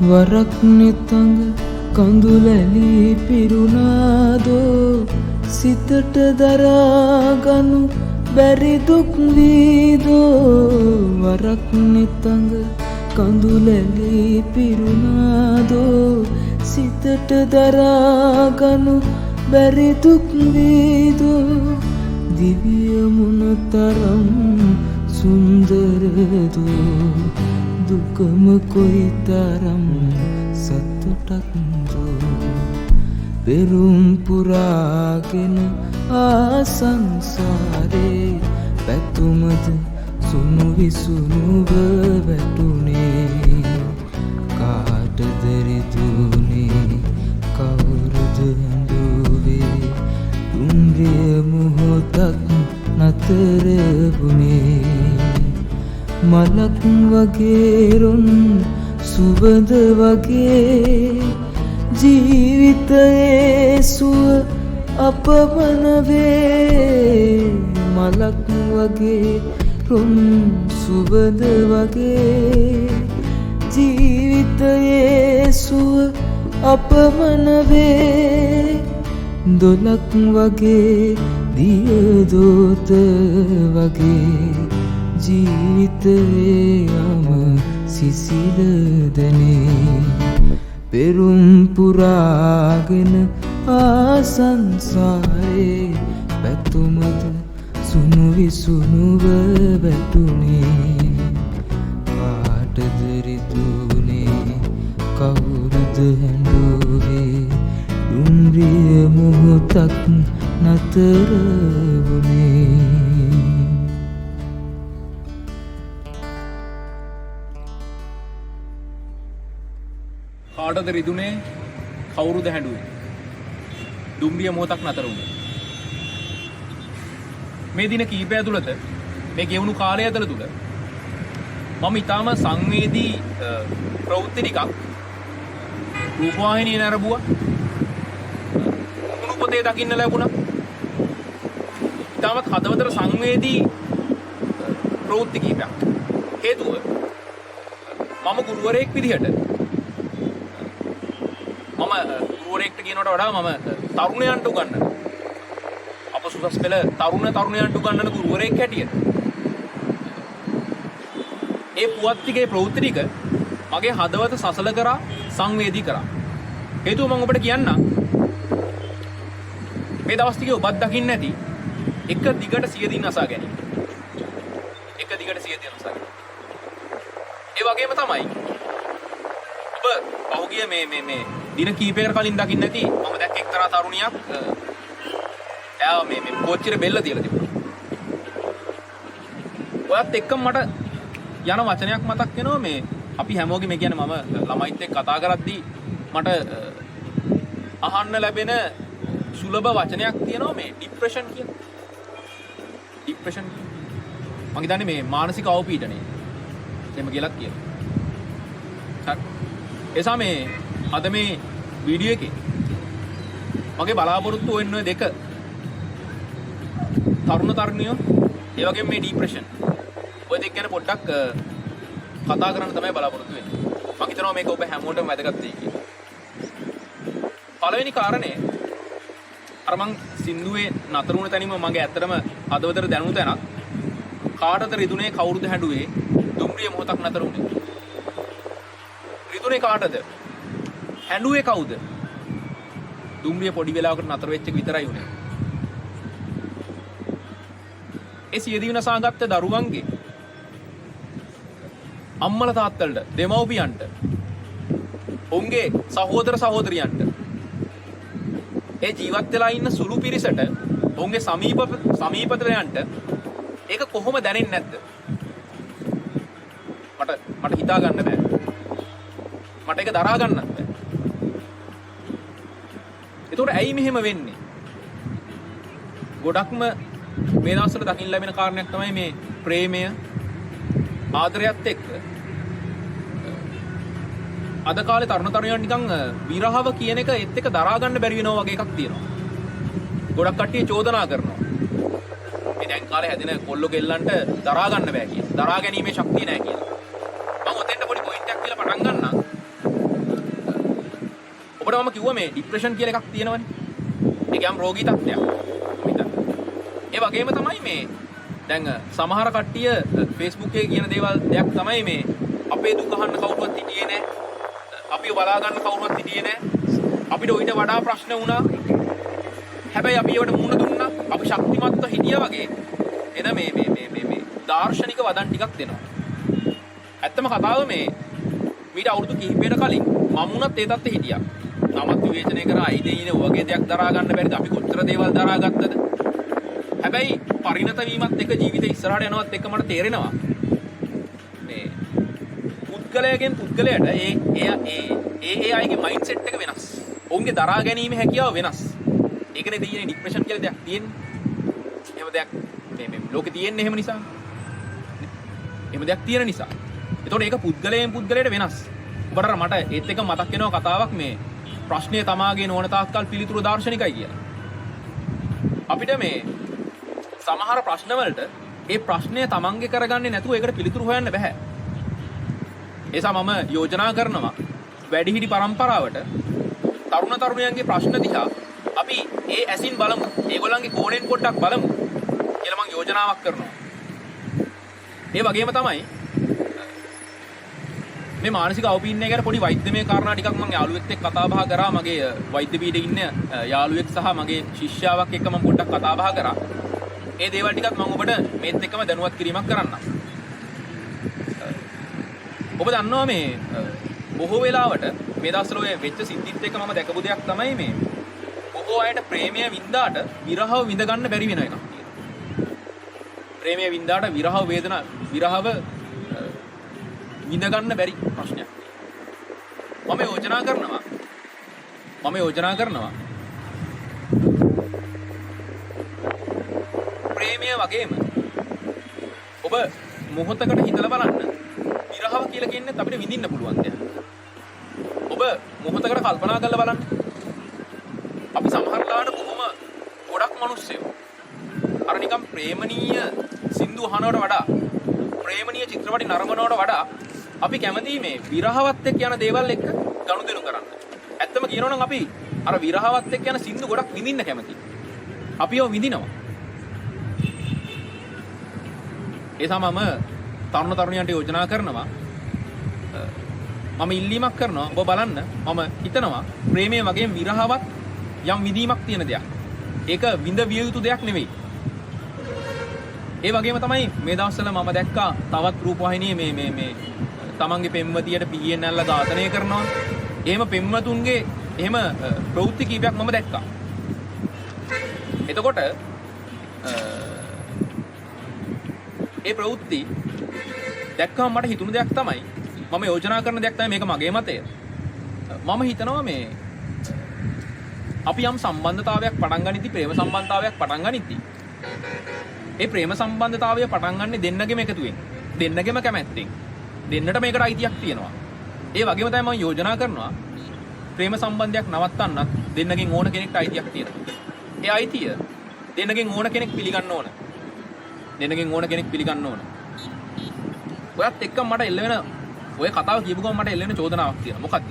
වරක් නෙතඟ කඳුලැලි පිරුණාදෝ සිතට දරාගනු බැරි දුක් වීදෝ වරක් නෙතඟ කඳුලැලි පිරුණාදෝ සිතට දරාගනු බැරි දුක් වීදෝ දිවිය මොනතරම් සුන්දරදෝ දුකම කොයිතරම් සතුටක්දෝ පෙරුම් පුරාගෙන ආසංසාරේ පැතුමද සුණු විසුණුව වැටුනේ කාටද රිදුනේ කවුරුද හඬුවේ දුම්රිය මොහොතක් නතර වුනේ මලක් වගේ රොන් සුවඳ වගේ ජීවිතයේ සුව අපමණ වේ මලක් වගේ රොන් සුවඳ වගේ ජීවිතයේ සුව අපමණ වේ දොලක් වගේ දියදෝත වගේ ජීවිතයේ යම සිසිල දැනේ පෙරුම් පුරාගෙන ආසංසාරේ පැතුමද සුණු විසුණුව වැටුනේ කාටද රිදුනේ කවුරුද හැඬුවේ දුම්රිය මොහොතක් නතර වුනේ කාටද රිදුනේ කවුරුද හැඬුවේ දුම්රිය මොහොතක් නතර වුණේ මේ දින කීපය ඇතුළත මේ ගෙවුණු කාලය ඇතුළත මම ඊටාම සංවේදී ප්‍රවෘත්ති ටිකක් රූපවාහිනියේ නරඹුවා කුණු පොතේ දකින්න ලැබුණා ඊටාමත් හදවතට සංවේදී ප්‍රවෘත්ති කීපයක් හේතුව මම ගුරුවරයෙක් විදිහට මම ගුරුවරයෙක්ට කියනවට වඩා මම තරුණයන්ට උගන්වන අපසුසස් පෙළ තරුණයන්ට උගන්වන ගුරුවරයෙක් හැටියට ඒ පුවත් ටිකේ ප්‍රවෘත්ති ටික මගේ හදවත සසල කරා සංවේදී කරා හේතුව මම ඔබට කියන්නම් මේ දවස් ටිකේ ඔබත් දකින්න ඇති එක දිගට සියදින් අසා ගැනීම එක දිගට සියදින් අසා ගැනීම ඒ වගේම තමයි ඔබ පහුගිය මේ දින කීපයකට කලින් දකින්න ඇති මම දැක්ක එක්තරා තරුණියක් එයා මේ කෝච්චියේ බෙල්ල තියලා තිබුණා ඔයත් එක්කම මට යන වචනයක් මතක් වෙනවා මේ අපි හැමෝගෙම කියන්නේ මම ළමයිත් එක්ක කතා කරද්දී මට අහන්න ලැබෙන සුලභ වචනයක් තියෙනවා මේ ડિප්‍රෙෂන් කියන ડિප්‍රෙෂන් මම හිතන්නේ මේ මානසික අවපීඩනය එහෙම කියලා කියනවා හරි එසා මේ අද මේ වීඩියෝ එකේ මගේ බලාපොරොත්තු වෙන්නේ දෙක තරුණ තරුණියෝ ඒ වගේම මේ ડિප්‍රෙෂන් ඔය දෙක ගැන පොඩ්ඩක් කතා කරන්න තමයි බලාපොරොත්තු වෙන්නේ මම හිතනවා මේක ඔබ හැමෝටම වැදගත් වෙයි කියලා පළවෙනි කාරණේ අර මං සින්දුවේ නතර වුණ තැනින්ම මගේ ඇත්තටම හදවතට දැනුණු තැනක් කාටද රිදුනේ කවුරුද හැඬුවේ දුම්රිය මොහොතක් නතර වුණේ රිදුනේ කාටද හැඬුවේ කවුද දුම්රිය පොඩි වෙලාවකට නතර වෙච්ච එක විතරයි උනේ ඒ සියදිවි නසාගත්ත දරුවන්ගේ අම්මලා තාත්තලට දෙමව්පියන්ට ඔවුන්ගේ සහෝදර සහෝදරියන්ට ඒ ජීවත් වෙලා ඉන්න සුළු පිරිසට ඔවුන්ගේ සමීපතලයන්ට ඒක කොහොම දැනෙන්නේ නැද්ද මට හිතා ගන්න බෑ මට ඒක දරා ගන්නත් බෑ ඒතකොට ඇයි මෙහෙම වෙන්නේ ගොඩක්ම මේ දවස්වල දකින්න ලැබෙන කාරණයක් තමයි මේ ප්‍රේමය ආදරයත් එක්ක අද කාලේ තරුණ තරුණියන් නිකන් විරහව කියන එක ඒත් එක්ක දරා ගන්න බැරි වෙනවා වගේ එකක් තියෙනවා. ගොඩක් කට්ටිය චෝදනා කරනවා. මේ දැන් කාලේ හැදෙන කොල්ලෝ කෙල්ලන්ට දරා ගන්න බෑ කියලා. දරා ගැනීමේ ශක්තිය නැහැ කියලා. මම ඔතෙන්ට පොඩි පොයින්ට් එකක් කියලා පටන් ගන්නම්. ඔබට මම කිව්වා මේ ડિප්‍රෙෂන් කියලා එකක් තියෙනවනේ. ඒක යම් රෝගී තත්ත්වයක්. ඒ වගේම තමයි මේ දැන් සමහර කට්ටිය Facebook එකේ කියන දේවල් දෙයක් තමයි මේ අපේ දුක අහන්න කවුරුවත් හිටියේ නැහැ. අපිව බලා ගන්න කවුරුවත් හිටියේ නැහැ. අපිට ඊට වඩා ප්‍රශ්න වුණා. හැබැයි අපි ඒවට මුහුණ දුන්නා. අපි ශක්තිමත්ව හිටියා වගේ. එන මේ දාර්ශනික වදන් ටිකක් දෙනවා. ඇත්තම කතාව මේ මීට අවුරුදු කිහිපයකට කලින් මම උනත් ඒ තත්ත්වෙ හිටියා. තාමත් විවේචනය කරා අයිදීනේ වගේ දෙයක් දරා ගන්න බැරිද? අපි කොච්චර දේවල් දරා ගත්තද? හැබැයි පරිණත වීමත් එක්ක ජීවිතේ ඉස්සරහට යනවත් එක්ක මට තේරෙනවා මේ පුද්ගලයාගෙන් පුද්ගලයාට ඒ අයගේ මයින්ඩ් සෙට් එක වෙනස්. ඔවුන්ගේ දරා ගැනීම හැකියාව වෙනස්. ඒකනේ තියෙන්නේ ડિප්‍රෙෂන් කියලා දෙයක් තියෙන්නේ. එහෙම දෙයක් මේ ලෝකේ තියෙන්නේ එහෙම නිසා. එහෙම දෙයක් තියෙන නිසා. ඒතකොට ඒක පුද්ගලයෙන් පුද්ගලයට වෙනස්. ඔබට මට ඒත් එක මතක් වෙනවා කතාවක් මේ ප්‍රශ්නය තමාගේ නොවන තාක්කල් පිළිතුරු දාර්ශනිකයි කියලා. අපිට මේ සමහර ප්‍රශ්න වලට ඒ ප්‍රශ්නය තමන්ගේ කරගන්නේ නැතුව ඒකට පිළිතුරු හොයන්න බෑ. ඒ නිසා මම යෝජනා කරනවා වැඩිහිටි පරම්පරාවට තරුණ තරුණියන්ගේ ප්‍රශ්න දිහා අපි ඒ ඇසින් බලමු. ඒගොල්ලන්ගේ කෝණයෙන් පොඩ්ඩක් බලමු කියලා මම යෝජනාවක් කරනවා. ඒ වගේම තමයි මේ මානසික අවපීඩනය ගැන පොඩි වෛද්‍යමය කාරණා ටිකක් මම යාළුවෙක් එක්ක කතා බහ කරා. මගේ වෛද්‍ය පීඨයේ ඉන්න යාළුවෙක් සහ මගේ ශිෂ්‍යාවක් එක්ක මම පොඩ්ඩක් කතා බහ කරා. ඒ දේවල් ටිකත් මම ඔබට මේත් එක්කම දැනුවත් කිරීමක් කරන්නම්. ඔබ දන්නවා මේ බොහෝ වෙලාවට මේ දවස්වල ඔය වෙච්ච සිද්ධිත් එක්ක මම දැකපු දෙයක් තමයි මේ බොහෝ අයට ප්‍රේමය වින්දාට විරහව විඳ ගන්න බැරි වෙන එකක්. ප්‍රේමය වින්දාට විරහව විඳ ගන්න බැරි ප්‍රශ්නයක්. මම යෝජනා කරනවා ප්‍රේමය වගේම ඔබ මොහොතකට හිතලා බලන්න විරහව කියලා කියන්නේ අපිට විඳින්න පුළුවන් දෙයක්. ඔබ මොහොතකට කල්පනා කරලා බලන්න. අපි සමහරලාට කොහොම ගොඩක් මිනිස්සුયો අර නිකන් ප්‍රේමණීය සින්දු අහනවට වඩා ප්‍රේමණීය චිත්‍රපටි නරඹනවට වඩා අපි කැමති මේ විරහවත් එක්ක යන දේවල් එක්ක ගනුදෙනු කරන්න. ඇත්තම කියනවා නම් අපි අර විරහවත් එක්ක යන සින්දු ගොඩක් විඳින්න කැමති. අපි ඒව විඳිනවා. ඒ තමයි මම තරුණ තරුණියන්ට යෝජනා කරනවා. මම ඉල්ලීමක් කරනවා ඔබ බලන්න. මම හිතනවා ප්‍රේමයේ වගේම විරහවත් යම් විඳීමක් තියෙන දෙයක්. ඒක විඳ විය යුතු දෙයක් නෙවෙයි. ඒ වගේම තමයි මේ දවස්වල මම දැක්කා තවත් රූපවාහිනියේ මේ තමන්ගේ පෙම්වතියට පිහියෙන් නැල්ල ඝාතනය කරනවා. එහෙම පෙම්වතුන්ගේ එහෙම ප්‍රවෘත්ති කීපයක් මම දැක්කා. එතකොට ඒ ප්‍රවෘත්ති දැක්කම මට හිතුණු දෙයක් තමයි මම යෝජනා කරන දෙයක් තමයි මේක මගේ මතය. මම හිතනවා මේ අපි යම් සම්බන්ධතාවයක් පටන් ගනිද්දි ප්‍රේම සම්බන්ධතාවයක් පටන් ගනිද්දි ඒ ප්‍රේම සම්බන්ධතාවය පටන් ගන්නේ දෙන්නගෙම එකතුවෙන්. දෙන්නගෙම කැමැත්තෙන්. දෙන්නට මේකට අයිතියක් තියෙනවා. ඒ වගේම තමයි මම යෝජනා කරනවා ප්‍රේම සම්බන්ධයක් නවත්තන්නත් දෙන්නගෙන් ඕන කෙනෙක්ට අයිතියක් තියෙනවා. ඒ අයිතිය දෙන්නගෙන් ඕන කෙනෙක් පිළිගන්න ඕන. දෙන්නගෙන් ඕන කෙනෙක් පිළිගන්න ඕන. ඔයත් එක්ක මට එල්ල වෙන ඔය කතාව කියපු ගමන් මට එල්ල වෙන චෝදනාවක් තියෙනවා. මොකද්ද?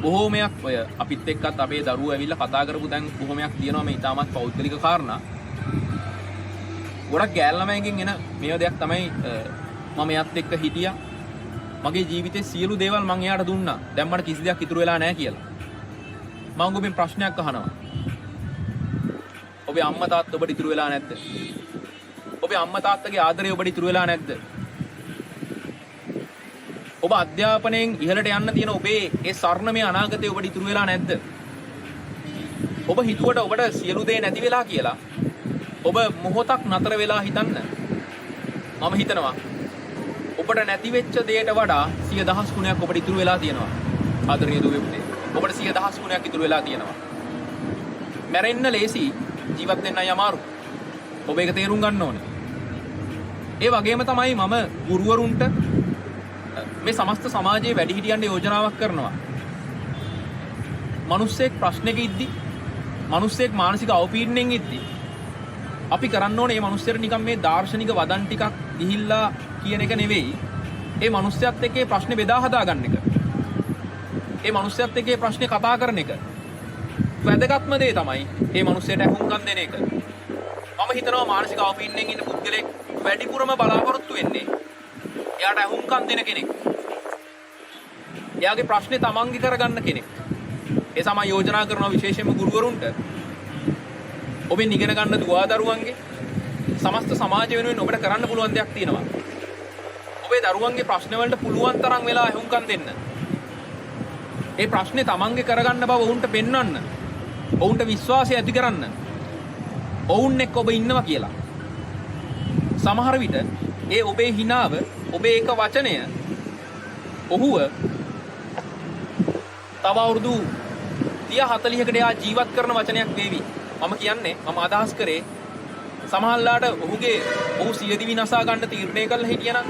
බොහෝමයක් ඔය අපිත් එක්කත් අපේ දරුවෝ ඇවිල්ලා කතා කරපු දැන් බොහෝමයක් තියෙනවා මේ ඊටමත් පෞද්ගලික කාරණා. ගොඩක් ගෑල් ළමයින්ගෙන් එන මේව දෙයක් තමයි මම එයත් එක්ක හිටියා. මගේ ජීවිතේ සියලු දේවල් මම එයාට දුන්නා. දැන් මට කිසි දෙයක් ඉතුරු වෙලා නැහැ කියලා. මම ඔබෙන් ප්‍රශ්නයක් අහනවා. ඔබේ අම්මා තාත්තා ඔබට ඉතුරු වෙලා නැද්ද? ඔබේ අම්මා තාත්තගේ ආදරය ඔබට ඉතුරු වෙලා නැද්ද? ඔබ අධ්‍යාපනයෙන් ඉහළට යන්න තියෙන ඔබේ ඒ ස්වර්ණමය අනාගතය ඔබට ඉතුරු වෙලා නැද්ද? ඔබ හිතුවට ඔබට සියලු දේ නැති වෙලා කියලා ඔබ මොහොතක් නතර වෙලා හිතන්න. මම හිතනවා ඔබට නැති වෙච්ච දෙයට වඩා 100,000 ගුණයක් ඔබට ඉතුරු වෙලා තියෙනවා. ආදරණීය දුවේ පුතේ. ඔබට 100,000 ගුණයක් ඉතුරු වෙලා තියෙනවා. මැරෙන්න ලේසි, ජීවත් වෙන්නයි අමාරු. ඔබ ඒක තේරුම් ගන්න ඕනේ. ඒ වගේම තමයි මම ගුරුවරුන්ට මේ සමස්ත සමාජයේ වැඩිහිටියන්ට යෝජනාවක් කරනවා. මිනිස්සෙක් ප්‍රශ්නෙක ඉද්දි, මිනිස්සෙක් මානසික අවපීඩනයෙන් ඉද්දි අපි කරන්න ඕනේ මේ මිනිස්සුන්ට නිකන් මේ දාර්ශනික වදන් ටිකක් ගිහිල්ලා කියන එක නෙවෙයි. ඒ මිනිස්සයත් එක්ක මේ ප්‍රශ්නේ බෙදා හදා ගන්න එක. ඒ මිනිස්සයත් එක්ක මේ ප්‍රශ්නේ කතා කරන එක. වැදගත්ම දේ තමයි මේ මිනිස්සයට අහුම්කම් දෙන එක. මම හිතනවා මානසික අවපීඩනයෙන් ඉන්න පුද්ගලෙක් වැඩිපුරම බලාපොරොත්තු වෙන්නේ එයාට අහුම්කම් දෙන කෙනෙක්. එයාගේ ප්‍රශ්නේ තමන්ගේ කරගන්න කෙනෙක්. ඒ සමා යෝජනා කරන විශේෂයෙන්ම ගුරුවරුන්ට ඔබෙන් ඉගෙන ගන්න දුවා දරුවන්ගේ සමස්ත සමාජය වෙනුවෙන් ඔබට කරන්න පුළුවන් දෙයක් තියෙනවා. ඔබේ දරුවන්ගේ ප්‍රශ්න වලට පුළුවන් තරම් වෙලා අහුම්කම් දෙන්න. ඒ ප්‍රශ්නේ තමන්ගේ කරගන්න බව ඔවුන්ට පෙන්වන්න. ඔවුන්ට විශ්වාසය ඇති කරන්න. ඔවුන් එක්ක ඔබ ඉන්නවා කියලා. සමහර විට ඒ ඔබේ හිනාව, ඔබේ එක වචනය ඔහුව තව අවුරුදු 30-40කට යා ජීවත් කරන වචනයක් වේවි. මම කියන්නේ මම අදහස් කරේ සමහරලාට ඔහු සියදිවි විනාශා ගන්න තීරණය කළා හිටියනම්,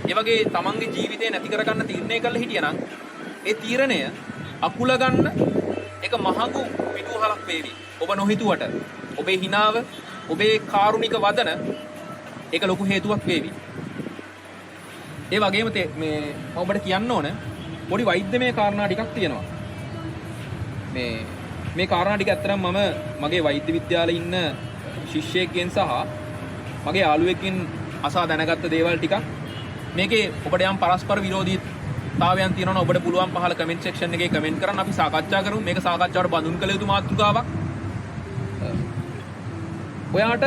ඒ වගේ තමන්ගේ ජීවිතේ නැති කර ගන්න තීරණය කළා හිටියනම්, ඒ තීරණය අකුල ගන්න එක මහඟු පිටුවහලක් වේවි. ඔබ නොහිතුවට ඔබේ හිනාව, ඔබේ කාරුණික වදන ඒක ලොකු හේතුවක් වේවි. ඒ වගේම මේ මම ඔබට කියන්න ඕන පොඩි වෛද්‍යමය කාරණා ටිකක් තියෙනවා. මේ කාරණා ටික ඇත්තටම මම මගේ වෛද්‍ය විද්‍යාලේ ඉන්න ශිෂ්‍යයෙක්ගෙන් සහ මගේ යාළුවෙක්ගෙන් අසා දැනගත්ත දේවල් ටිකක්. මේකේ ඔබට යම් පරස්පර විරෝධීතාවයන් තියෙනවා නම් ඔබට පුළුවන් පහළ කමෙන්ට් සෙක්ෂන් එකේ කමෙන්ට් කරන්න. අපි සාකච්ඡා කරමු. මේක සාකච්ඡාවට බඳුන් කළ යුතු මාතෘකාවක්. ඔයාට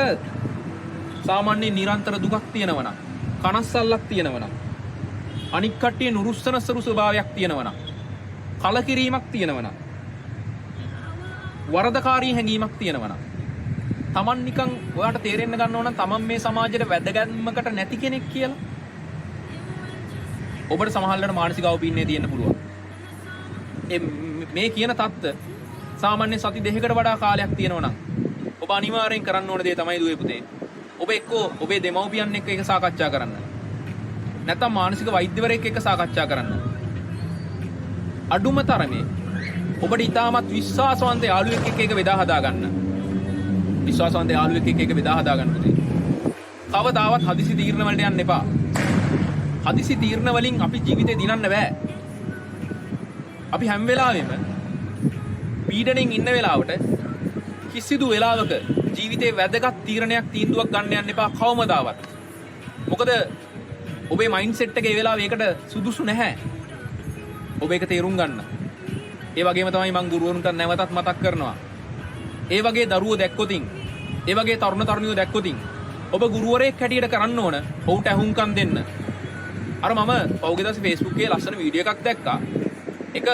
සාමාන්‍ය නිරන්තර දුකක් තියෙනවා නම්, කනස්සල්ලක් තියෙනවා නම්, අනික් කට්ටිය නුරුස්සන ස්වභාවයක් තියෙනවා නම්, කලකිරීමක් තියෙනවා නම්, වරදකාරී හැඟීමක් තියෙනවා නම්, තමන් නිකන් ඔයාට තේරෙන්න ගන්න ඕන නම් තමන් මේ සමාජයට වැදගත්මකට නැති කෙනෙක් කියලා. ඔබට සමහරවිට මානසික අවපීඩනය තියෙන්න පුළුවන්. මේ කියන தත්ත සාමාන්‍ය සති දෙකකට වඩා කාලයක් තියෙනවා නම් ඔබ අනිවාර්යෙන් කරන්න ඕන දේ තමයි දුවේ පුතේ. ඔබ එක්කෝ ඔබේ දෙමව්පියන් එක්ක ඒක සාකච්ඡා කරන්න. නැත්නම් මානසික වෛද්‍යවරයෙක් එක්ක සාකච්ඡා කරන්න. අඩුම තරමේ ඔබට ඉතාමත් විශ්වාසවන්ත යාළුවෙක් එක්ක ඒක බෙදා හදා ගන්න. විශ්වාසවන්ත යාළුවෙක් එක්ක ඒක බෙදා හදා ගන්න පුතේ. කවදාවත් හදිසි තීරණ වලට යන්න එපා. හදිසි තීරණ වලින් අපි ජීවිතේ දිනන්න බෑ. අපි හැම වෙලාවෙම පීඩණයෙන් ඉන්න වෙලාවට කිසිදු වෙලාවක ජීවිතේ වැදගත් තීරණයක් තීන්දුවක් ගන්න යන්න එපා කවමදාවත්. මොකද ඔබේ මයින්ඩ් සෙට් එක ඒ වෙලාවේ ඒකට සුදුසු නැහැ. ඔබ ඒක තේරුම් ගන්න. ඒ වගේම තමයි මම ගුරුවරුන්ට නැවතත් මතක් කරනවා. ඒ වගේ දරුවෝ දැක්කොතින්, ඒ වගේ තරුණ තරුණියෝ දැක්කොතින් ඔබ ගුරුවරයෙක් හැටියට කරන්න ඕන ඔවුන්ට අහුම්කම් දෙන්න. අර මම පෞගේ දවසේ Facebook එකේ ලස්සන වීඩියෝ එකක් දැක්කා. එක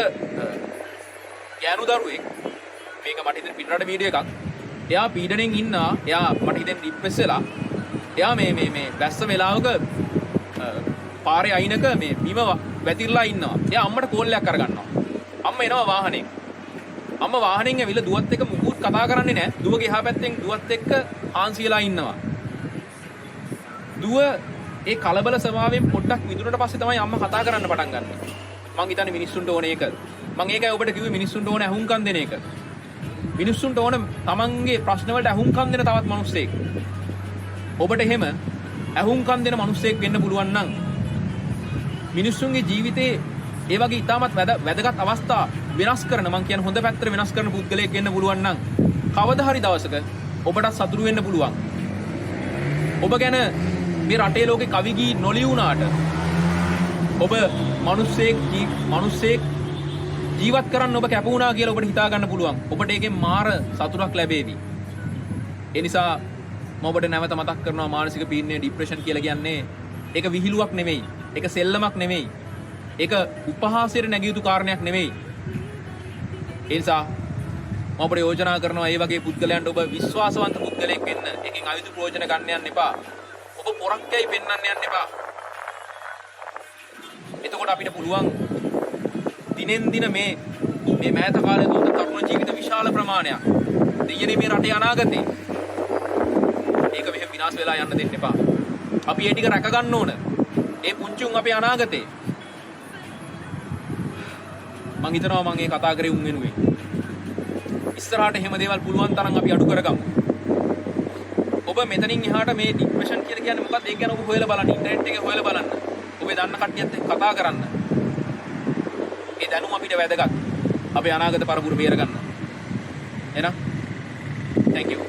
ගෑනු දරුවෙක්, මේක මට හිතෙන පිටරට වීඩියෝ එකක්. එයා පීඩණයෙන් ඉන්නා. එයා මට හිතෙන ඩිප්‍රෙස් වෙලා. එයා මේ වැස්ස වෙලාවක පාරේ අයිනක මේ බිම වැතිරලා ඉන්නවා. එයා අම්මට කෝල් එකක් අරගන්නවා. අම්මා එනවා වාහනේ. අම්මා වාහනෙන් ඇවිල්ලා දුවත් එක්ක මුකුත් කතා කරන්නේ නැහැ. දුවගේ එහා පැත්තෙන් දුවත් එක්ක ආන්සියලා ඉන්නවා. දුව ඒ කලබල ස්වභාවයෙන් පොඩ්ඩක් විදුනට පස්සේ තමයි අම්මා කතා කරන්න පටන් ගන්න. මං හිතන්නේ මිනිස්සුන්ට ඕනේ ඒක. මං ඒකයි ඔබට කිව්වේ මිනිස්සුන්ට ඕනේ අහුම්කම් දෙන එක. මිනිස්සුන්ට ඕනේ තමන්ගේ ප්‍රශ්න වලට අහුම්කම් දෙන තවත් මිනිස්සෙක්. ඔබට එහෙම අහුම්කම් දෙන මිනිස්සෙක් වෙන්න පුළුවන් නම් මිනිස්සුන්ගේ ජීවිතේ ඒ වගේ ඉතාමත් වැදගත් අවස්ථා වෙනස් කරන, මං කියන්නේ හොඳ පැත්තට වෙනස් කරන පුද්ගලයෙක් වෙන්න පුළුවන් නම් කවදා හරි දවසක ඔබට සතුටු වෙන්න පුළුවන්. ඔබ ගැන මේ රටේ ලෝකේ කවි ගී නොලියුණාට ඔබ මිනිස්සෙක් ජීවත් කරන්න ඔබ කැප වුණා කියලා ඔබට හිතා ගන්න පුළුවන්. ඔබට ඒකෙන් මාර සතුටක් ලැබේවි. ඒ නිසා මම ඔබට නැවත මතක් කරනවා මානසික පීඩනය, ડિප්‍රෙෂන් කියලා කියන්නේ ඒක විහිළුවක් නෙමෙයි. ඒක සෙල්ලමක් නෙමෙයි. ඒක උපහාසයට නැගිය යුතු කාරණයක් නෙමෙයි. ඒ නිසා මම ඔබට යෝජනා කරනවා මේ වගේ පුද්ගලයන්ට ඔබ විශ්වාසවන්ත පුද්ගලයෙක් වෙන්න. ඒකෙන් අවිතු ප්‍රයෝජන ගන්න යන්න එපා. ඔබ පොරක්කයි පෙන්වන්න යන්න එපා. එතකොට අපිට පුළුවන් දිනෙන් දින මේ මෑත කාලේ දුන්න තරුණ ජීවිත විශාල ප්‍රමාණයක් දෙයනේ මේ රටේ අනාගතේ. ඒක මෙහෙම විනාශ වෙලා යන්න දෙන්න එපා. අපි ඒ ටික රැක ගන්න ඕන. ඒ පුංචුන් අපේ අනාගතේ. මං හිතනවා මං ඒ කතා කරේ උන් වෙනුවෙන්. ඉස්සරහට එහෙම දේවල් පුළුවන් තරම් අපි අඩු කරගමු. ඔබ මෙතනින් එහාට මේ ડિප්‍රෙෂන් කියලා කියන්නේ මොකක්ද? ඒක ගැන ඔබ හොයලා බලන්න. ඉන්ටර්නෙට් එකේ හොයලා බලන්න. ඔබේ දන්න කට්ටියත් එක්ක කතා කරන්න. ඒ දැනුම අපිට වැදගත් අපේ අනාගත පරපුර බේරගන්න. එහෙනම් thank you